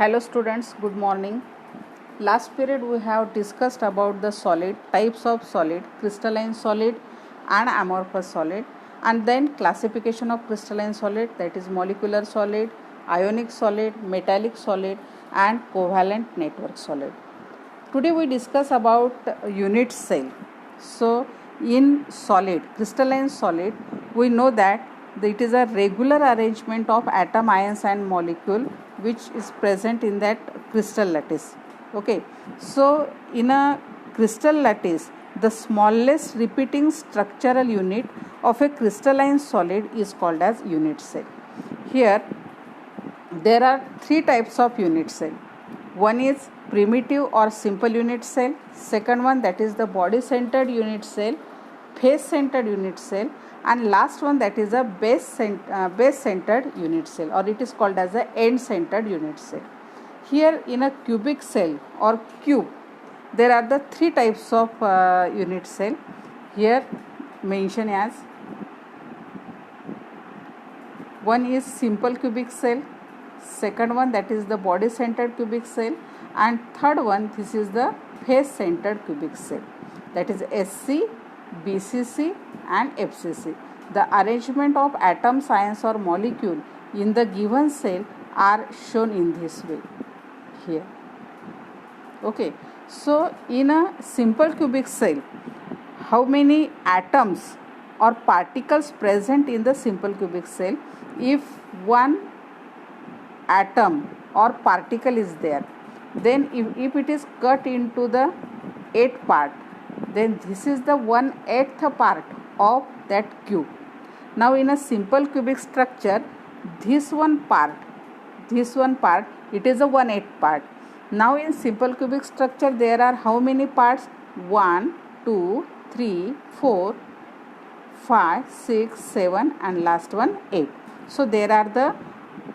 Hello students, good morning. Last period we have discussed about the solid, types of solid, crystalline solid and amorphous solid, and then classification of crystalline solid, that is molecular solid, ionic solid, metallic solid and covalent network solid. Today we discuss about unit cell. So in solid, crystalline solid, we know that it is a regular arrangement of atom, ions and molecule which is present in that crystal lattice. Okay, so in a crystal lattice, the smallest repeating structural unit of a crystalline solid is called as unit cell. Here there are three types of unit cell. One is primitive or simple unit cell. Second one, that is the body centered unit cell, face centered unit cell, and last one, that is a base centered unit cell, or it is called as a end centered unit cell. Here in a cubic cell or cube, there are the three types of unit cell. Here mention as one is simple cubic cell, second one, that is the body centered cubic cell, and third one, this is the face centered cubic cell, that is SC, BCC and FCC. The arrangement of atoms, ions or molecule in the given cell are shown in this way here. Okay, so in a simple cubic cell, how many atoms or particles present in the simple cubic cell? If one atom or particle is there, then if it is cut into the 8 part, then this is the 1/8 part of that cube. Now in a simple cubic structure, this one part, it is a 1/8 part. Now in simple cubic structure, there are how many parts? 1, 2, 3, 4, 5, 6, 7 and last one 8. So there are the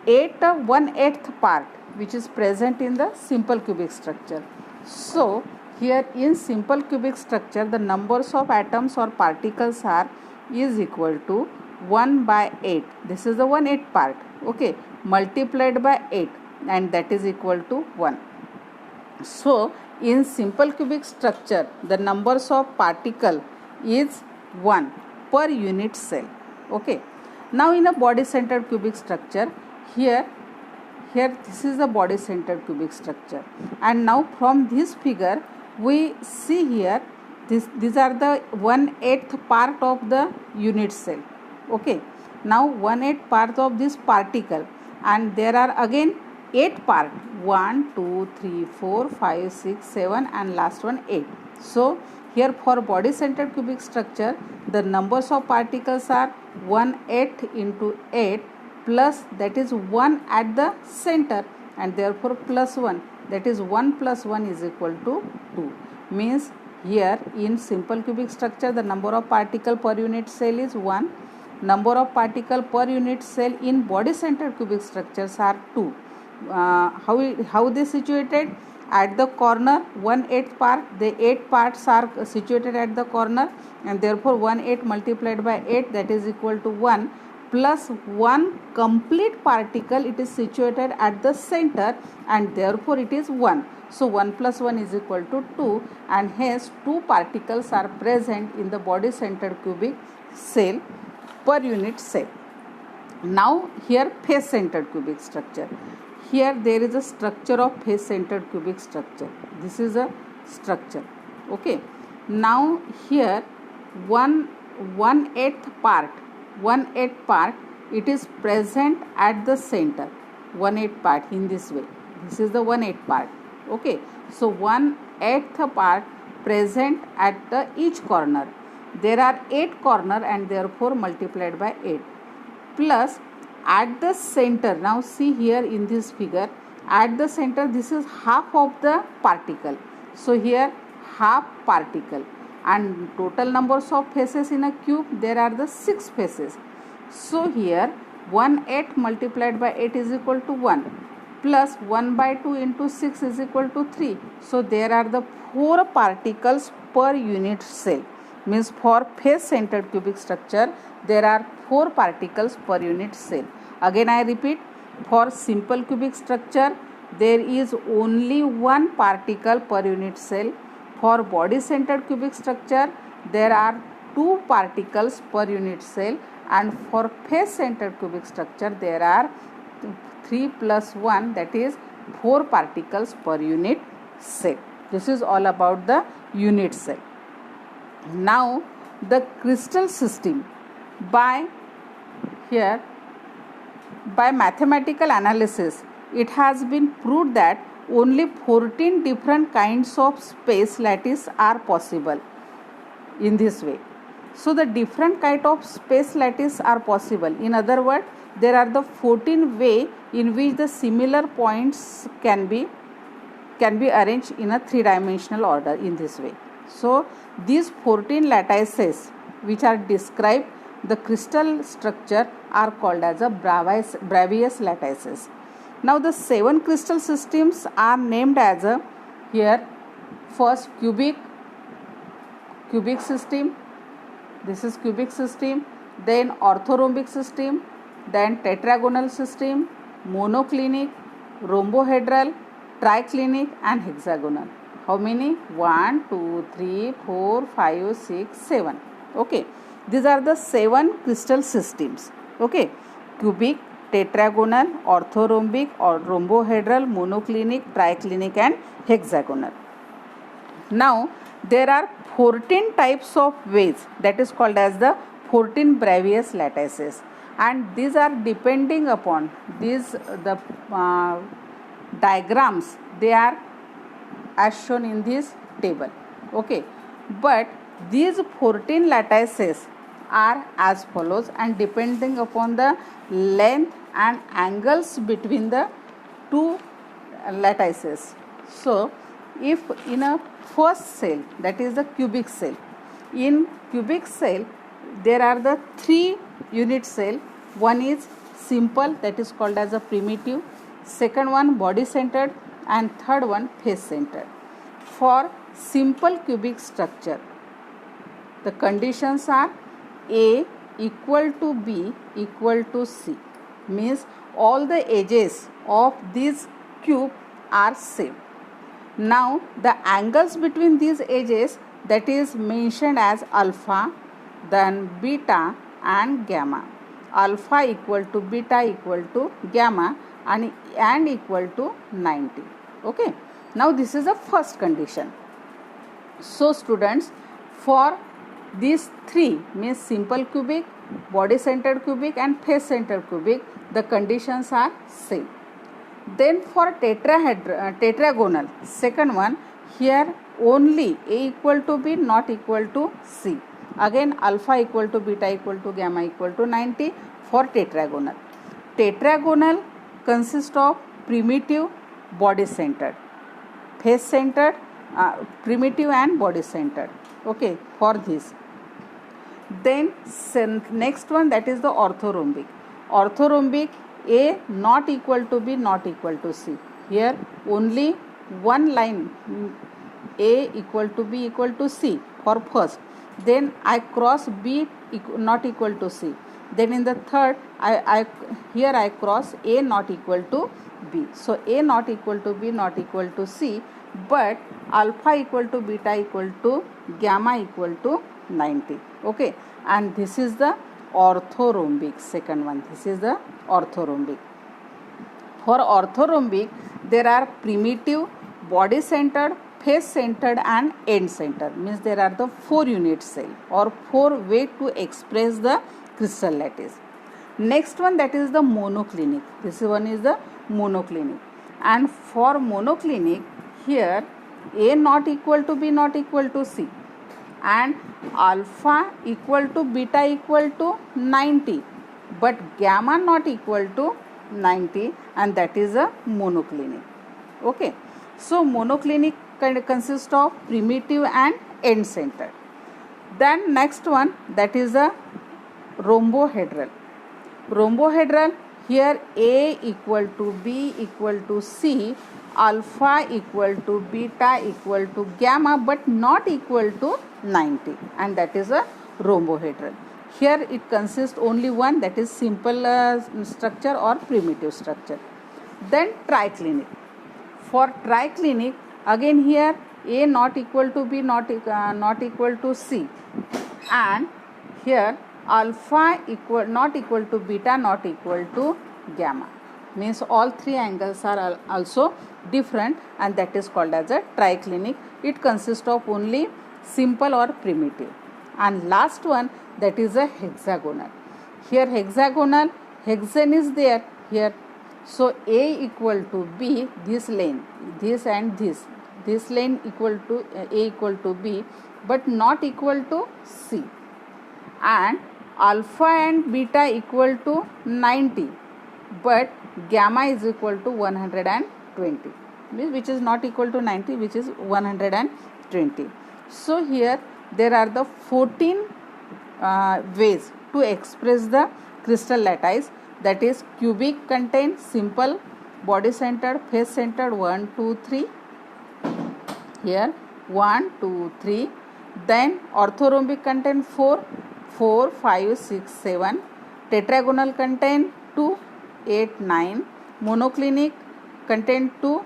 1/8 part which is present in the simple cubic structure. So here in simple cubic structure, the numbers of atoms or particles are is equal to 1 by 8. This is the 1/8 part. Okay, multiplied by 8, and that is equal to 1. So in simple cubic structure, the numbers of particle is 1 per unit cell. Okay. Now in a body centered cubic structure, here this is the body centered cubic structure, and now from this figure we see here these are the 1/8 part of the unit cell. Okay, now 1/8 part of this particle, and there are again 8 part, 1, 2, 3, 4, 5, 6, 7 and last one 8. So here for body centered cubic structure, the numbers of particles are 1/8 into 8 plus, that is 1 at the center, and therefore plus 1, that is 1 plus 1 is equal to 2. Means here in simple cubic structure, the number of particle per unit cell is 1. Number of particle per unit cell in body centered cubic structures are 2. How they situated? At the corner, 1/8 part, the 8 parts are situated at the corner, and therefore 1/8 multiplied by 8, that is equal to 1, plus 1 complete particle, it is situated at the center, and therefore it is 1. So 1 plus 1 is equal to 2, and hence 2 particles are present in the body centered cubic cell per unit cell. Now here face centered cubic structure. Here there is a structure of face centered cubic structure. This is a structure. Okay. Now here 1/8 part, it is present at the center. 1/8 part in this way. This is the 1/8 part. Okay. So 1/8 part present at the each corner. There are 8 corner, and therefore multiplied by 8, plus at the center. Now see here in this figure, at the center, this is half of the particle. So here half particle, and total numbers of faces in a cube, there are the 6 faces. So here 1/8 multiplied by 8 is equal to 1, plus 1 by 2 into 6 is equal to 3. So there are the 4 particles per unit cell. Means for face centered cubic structure, there are 4 particles per unit cell. Again I repeat, for simple cubic structure, there is only one particle per unit cell. For body centered cubic structure, there are two particles per unit cell, and for face centered cubic structure, there are 3 plus 1, that is 4 particles per unit cell. This is all about the unit cell. Now the crystal system, by mathematical analysis, it has been proved that only 14 different kinds of space lattice are possible in this way. So the different kind of space lattice are possible. In other words, there are the 14 way in which the similar points can be arranged in a 3-dimensional order in this way. So these 14 lattices which are described the crystal structure are called as a Bravais lattices. Now the 7 crystal systems are named as first cubic system. This is cubic system. Then orthorhombic system. Then tetragonal system, monoclinic, rhombohedral, triclinic, and hexagonal. How many? 1, 2, 3, 4, 5, 6, 7. Okay. These are the 7 crystal systems. Okay. Cubic, tetragonal, orthorhombic, or rhombohedral, monoclinic, triclinic, and hexagonal. Now there are 14 types of ways, that is called as the 14 Bravais lattices, and these are depending upon the diagrams. They are as shown in this table. Okay, but these 14 lattices are as follows, and depending upon the length and angles between the two lattices. So if in a first cell, that is the cubic cell, in cubic cell there are the 3 unit cell. One is simple, that is called as a primitive. Second one body centered, and third one face centered. For simple cubic structure, the conditions are A equal to B equal to C, means all the edges of this cube are same. Now the angles between these edges, that is mentioned as alpha, then beta and gamma. Alpha equal to beta equal to gamma and equal to 90. Okay. Now this is the first condition. So students, for these 3, means simple cubic, body centered cubic, and face centered cubic, the conditions are same. Then for tetragonal, second one, here only A equal to B, not equal to C. Again alpha equal to beta equal to gamma equal to 90 for tetragonal. Tetragonal consists of primitive, body centered, face centered, primitive and body centered. Okay, for this. Then next one, that is the orthorhombic. Orthorhombic, A not equal to B, not equal to C. Here only one line, A equal to B equal to C for first. Then I cross B not equal to C. Then in the third, I cross A not equal to B. So A not equal to B, not equal to C, but alpha equal to beta equal to gamma equal to 90. Okay, and this is the orthorhombic, second one. This is the orthorhombic. For orthorhombic, there are primitive, body centered, face centered, and end centered. Means there are the 4 unit cell or 4 way to express the crystal lattice. Next one, that is the monoclinic. This one is the monoclinic. And for monoclinic, here A not equal to B, not equal to C, and alpha equal to beta equal to 90, but gamma not equal to 90, and that is a monoclinic. Okay, so monoclinic consists of primitive and end centered. Then next one, that is a rhombohedral. Rhombohedral, here A equal to B equal to C, alpha equal to beta equal to gamma, but not equal to 90, and that is a rhombohedral. Here it consists only one, that is simple structure or primitive structure. Then triclinic. For triclinic, again here A not equal to B not equal to C, and here alpha not equal to beta not equal to gamma, means all three angles are also different, and that is called as a triclinic. It consists of only simple or primitive. And last one, that is a hexagonal. Here hexagonal, hexane is there here, so A equal to B, this lane, this and this lane equal to A equal to B, but not equal to C, and alpha and beta equal to 90, but gamma is equal to 120, which is not equal to 90, which is 120. So here there are the 14 ways to express the crystal lattice, that is cubic contain simple, body centered, face centered, 1 2 3, here 1 2 3, then orthorhombic contain 4 4 5 6 7, tetragonal contain 2 8 9, monoclinic contain 2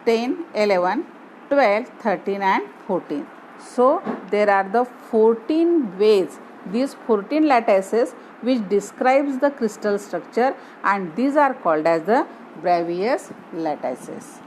10 11 12 13 and 14. So there are the 14 ways, these 14 lattices which describes the crystal structure, and these are called as the Bravais lattices.